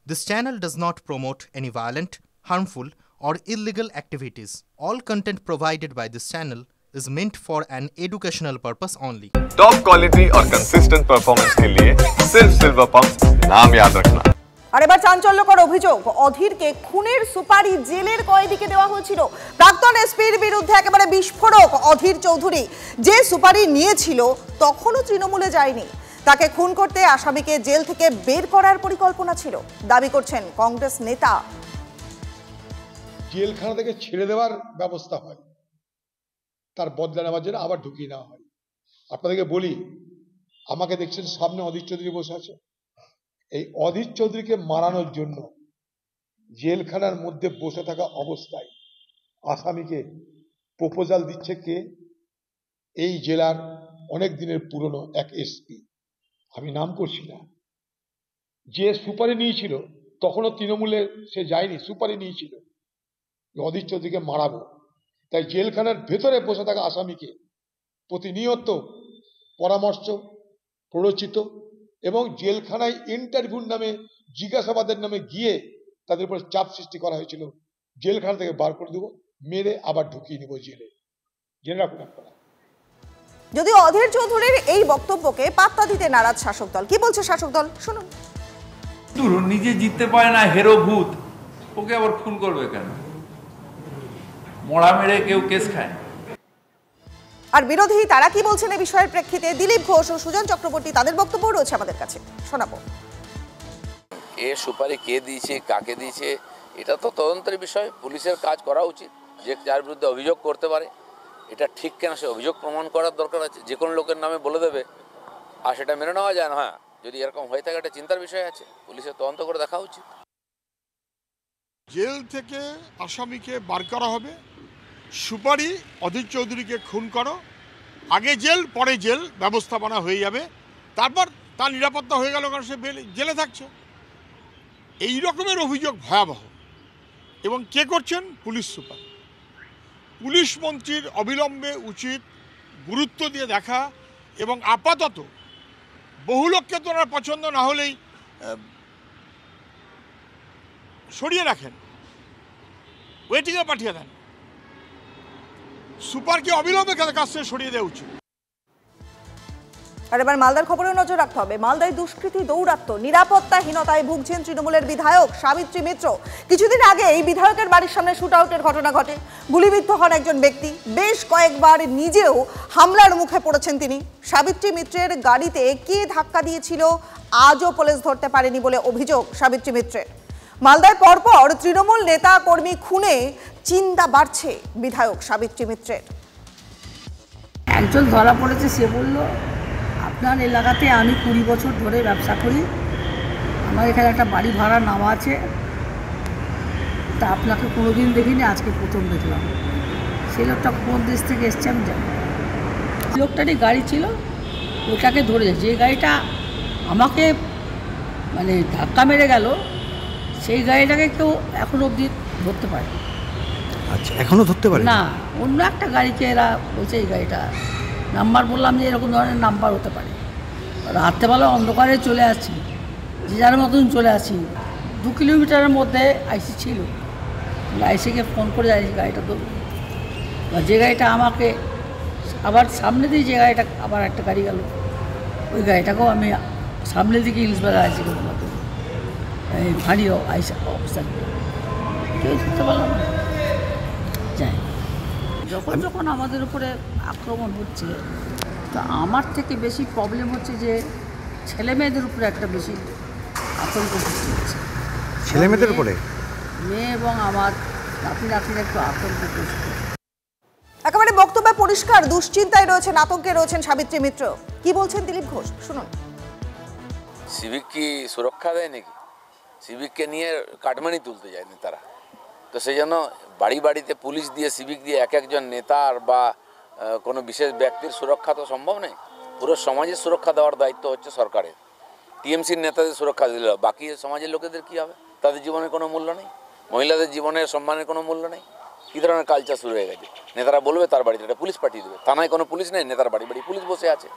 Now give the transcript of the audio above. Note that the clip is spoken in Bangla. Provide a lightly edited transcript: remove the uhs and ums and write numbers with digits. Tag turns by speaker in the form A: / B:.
A: This channel does not promote any violent, harmful, or illegal activities. All content provided by this channel is meant for an educational purpose only.
B: Top quality और कंसिस्टेंट परफॉर्मेंस के लिए सिर्फ सिल्वर पंप नाम याद रखना।
C: আর এবার চাঞ্চল্যকর অভিযোগ, অধীরকে খুনের সুপারি জেলের কয়েদিকে দেওয়া হয়েছিল। প্রাক্তন এসপির বিরুদ্ধে একেবারে বিস্ফোরক অধীর চৌধুরী যে সুপারি নিয়েছিল তখনও তৃণমূলে যায়নি। তাকে খুন করতে আসামিকে জেল থেকে বের করার পরিকল্পনা ছিল, দাবি করছেন কংগ্রেস নেতা।
D: জেলখানা থেকে ছেড়ে দেওয়ার ব্যবস্থা হয়, তার বদলা নেওয়ার জন্য আবার ঢুকিয়ে নেওয়া হয়। আপনাদেরকে বলি, আমাকে দেখছেন সামনে অধীর চৌধুরী বসে আছে। এই অধীর চৌধুরীকে মারানোর জন্য জেলখানার মধ্যে বসে থাকা অবস্থায় আসামিকে প্রপোজাল দিচ্ছে কে? এই জেলার অনেক দিনের পুরনো এক এসপি, আমি নাম করছি না, যে সুপারি নিয়েছিল তখনও তৃণমূলে সে যায়নি, সুপারি নিয়েছিল অধীর চৌধুরীকে মারাবো। তাই জেলখানার ভেতরে বসে থাকা আসামিকে প্রতিনিয়ত পরামর্শ, প্ররোচিত এবং জেলখানায় ইন্টারভিউর নামে, জিজ্ঞাসাবাদের নামে গিয়ে তাদের উপর চাপ সৃষ্টি করা হয়েছিল। জেলখানা থেকে বার করে দেবো, মেরে আবার ঢুকিয়ে নেবো জেলে। জেনে রাখুন আপনারা।
C: যদি অধীর চৌধুরীর এই বক্তব্যকে পাত্তা দিতে নারাজ শাসক দল, কি বলছে শাসক দল শুনুন।
E: নিজে জিততে পারে না, হেরো ভূত, ওকে আবার খুন করবে কেন? মরা মেরে কেউ কেস খায়।
C: আর বিরোধী তারা কি বলছেন এই বিষয়ের প্রেক্ষিতে দিলীপ ঘোষ ও সুজন চক্রবর্তী তাদের বক্তব্য রয়েছে আমাদের কাছে, শোনাবো।
F: এ সুপারি কে দিয়েছে, কাকে দিয়েছে, এটা তো তদন্তের বিষয়, পুলিশের কাজ করা উচিত। যে যার বিরুদ্ধে অভিযোগ করতে পারে, এটা ঠিক কেন সে অভিযোগ প্রমাণ করার দরকার আছে। যে কোনো লোকের নামে বলে দেবে আর সেটা মেনে নেওয়া যায় না। হ্যাঁ, যদি এরকম হয়ে থাকে একটা চিন্তার বিষয় আছে, পুলিশের তদন্ত করে দেখা উচিত।
G: জেল থেকে আসামিকে বার করা হবে, সুপারি অধীর চৌধুরীকে খুন করো, আগে জেল পরে জেল ব্যবস্থাপনা হয়ে যাবে, তারপর তার নিরাপত্তা হয়ে গেল কারণ সে জেলে থাকছে। এই রকমের অভিযোগ ভয়াবহ। এবং কে করছেন? Police super. পুলিশ মন্ত্রীর অবিলম্বে উচিত গুরুত্ব দিয়ে দেখা এবং আপাতত বহু লোককে তো ওনার পছন্দ না হলেই সরিয়ে রাখেন, ওয়েটিংয়ে পাঠিয়ে দেন। সুপারকে অবিলম্বে কাছ থেকে সরিয়ে দেওয়া উচিত।
C: আর এবার মালদার খবরেও নজর রাখতে হবে। মালদায় দুষ্কৃতী দৌরাত্ম্য, নিরাপত্তাহীনতায় ভুগছেন তৃণমূলের বিধায়ক সাবিত্রী মিত্র। কিছুদিন আগে এই বিধায়কের বাড়ির সামনে শুট আউটের ঘটনা ঘটে, গুলিবিদ্ধ হন একজন ব্যক্তি। বেশ কয়েকবার নিজেও হামলার মুখে পড়েছেন তিনি। সাবিত্রী মিত্রের গাড়িতে কে ধাক্কা দিয়েছিল আজও পুলিশ ধরতে পারেনি বলে অভিযোগ সাবিত্রী মিত্রের। মালদায় পরপর তৃণমূল নেতা কর্মী খুনে চিন্তা বাড়ছে বিধায়ক সাবিত্রী মিত্রের।
H: একজন ধরা পড়েছে, সে বলল আপনার এলাকাতে আমি 20 বছর ধরে ব্যবসা করি, আমার এখানে একটা বাড়ি ভাড়া নেওয়া আছে, তা আপনাকে কোনোদিন দেখিনি, আজকে প্রথম দেখলাম। সেই লোকটা কোন দেশ থেকে এসছে আমি জানি। লোকটারই গাড়ি ছিল, ওটাকে ধরে, যে গাড়িটা আমাকে মানে ধাক্কা মেরে গেল, সেই গাড়িটাকে কেউ এখনো অবধি ধরতে পারে।
I: আচ্ছা, এখনো ধরতে পারে
H: না, অন্য একটা গাড়িকে এরা বলছে এই গাড়িটা নাম্বার, বললাম যে এরকম ধরনের নাম্বার হতে পারে। রাত্রেবেলা অন্ধকারে চলে আসছি, যে যার মতন চলে আসি। 2 কিলোমিটারের মধ্যে আইসি ছিল, আইসিকে ফোন করে যাই গাড়িটা ধরুন। যে গাড়িটা আমাকে আবার সামনে দিয়ে, যে গাড়িটা আবার একটা গাড়ি গেল, ওই গাড়িটাকেও আমি সামনে দিকে ইংলিশ বাজার আইসিকে বললাম, এই ভারী আইসি অবস্থান কেউ ধরতে পারলাম না। যাই, যখন যখন আমাদের উপরে আক্রমণ হচ্ছে, তো আমার থেকে বেশি প্রবলেম হচ্ছে যে ছেলে মেয়েদের উপরে একটা বেশি আতঙ্ক সৃষ্টি হচ্ছে।
I: ছেলে মেয়েদের উপরে,
H: মেয়ে এবং আমার নাতিরা একটু আতঙ্ক গ্রস্ত।
C: একেবারে বক্তব্য পরিষ্কার, দুশ্চিন্তায় রয়েছেন, আতঙ্কে রয়েছেন সাবিত্রী মিত্র। কি বলছেন দিলীপ ঘোষ শুনুন।
F: সিভিক কি সুরক্ষা দেয় নাকি? সিভিককে নিয়ে কাটমানি তুলতে যায় নেতারা, তো সেই জন্য বাড়ি বাড়িতে পুলিশ দিয়ে, সিভিক দিয়ে এক একজন নেতার বা কোনো বিশেষ ব্যক্তির সুরক্ষা তো সম্ভব নেই। পুরো সমাজের সুরক্ষা দেওয়ার দায়িত্ব হচ্ছে সরকারের। টিএমসির নেতাদের সুরক্ষা দিল, বাকি সমাজের লোকেদের কী হবে? তাদের জীবনের কোনো মূল্য নেই, মহিলাদের জীবনের সম্মানের কোনো মূল্য নেই। কী ধরনের কালচার শুরু হয়ে গেছে? নেতারা বলবে তার বাড়িতে একটা পুলিশ পাঠিয়ে দেবে, থানায় কোনো পুলিশ নেই, নেতার বাড়ি বাড়ি পুলিশ বসে আছে।